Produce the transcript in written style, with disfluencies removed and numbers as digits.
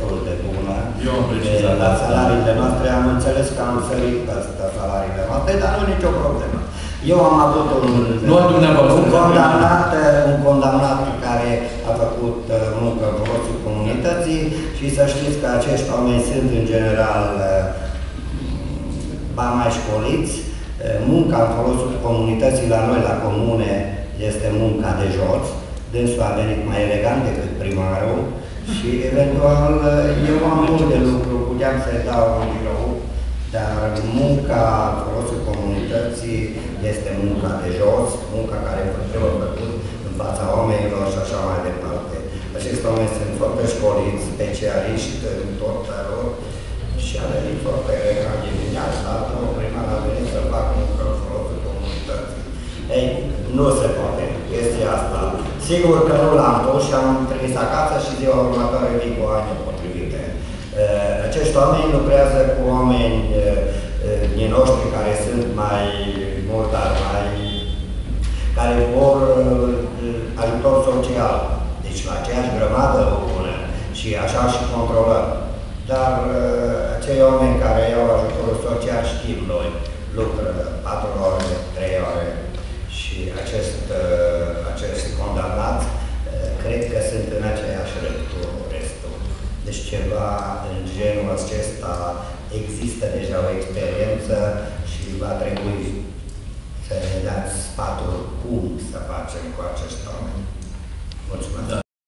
destul de bună. Eu am precizat. La salariile noastre am înțeles că am sărit peste salariile noastre, dar nu e nicio problemă. Eu am avut un condamnat care a făcut muncă în folosul comunității și să știți că acești oameni sunt în general mai școliți. Munca în folosul comunității la noi, la comune, este munca de jos. Dânsul a venit mai elegant decât primarul și eventual eu am multe lucruri, puteam să-i dau un birou, dar munca în folosul comunității este munca de jos, munca care trebuie făcut în fața oamenilor și așa mai departe. Acești oameni sunt foarte școliți, specialiști în tot felul și a venit foarte elegant dimineața, primar a venit să facă muncă în folosul comunității. Ei, nu se poate chestia asta. Sigur că nu l-am pus și am trimis acasă și ziua următoare vin cu ani potrivite. Acești oameni lucrează cu oameni din noștri care sunt mai murdari, care vor ajutor social. Deci la aceeași grămadă o bună și așa și controlăm. Dar acei oameni care iau ajutorul social știm noi, lucră 4 ore, 3 ore și acest condamnat cred că sunt în aceeași rând cu restul. Deci ceva în genul acesta există deja o experiență și va trebui să ne dați sfatul cum să facem cu acești oameni. Mulțumesc!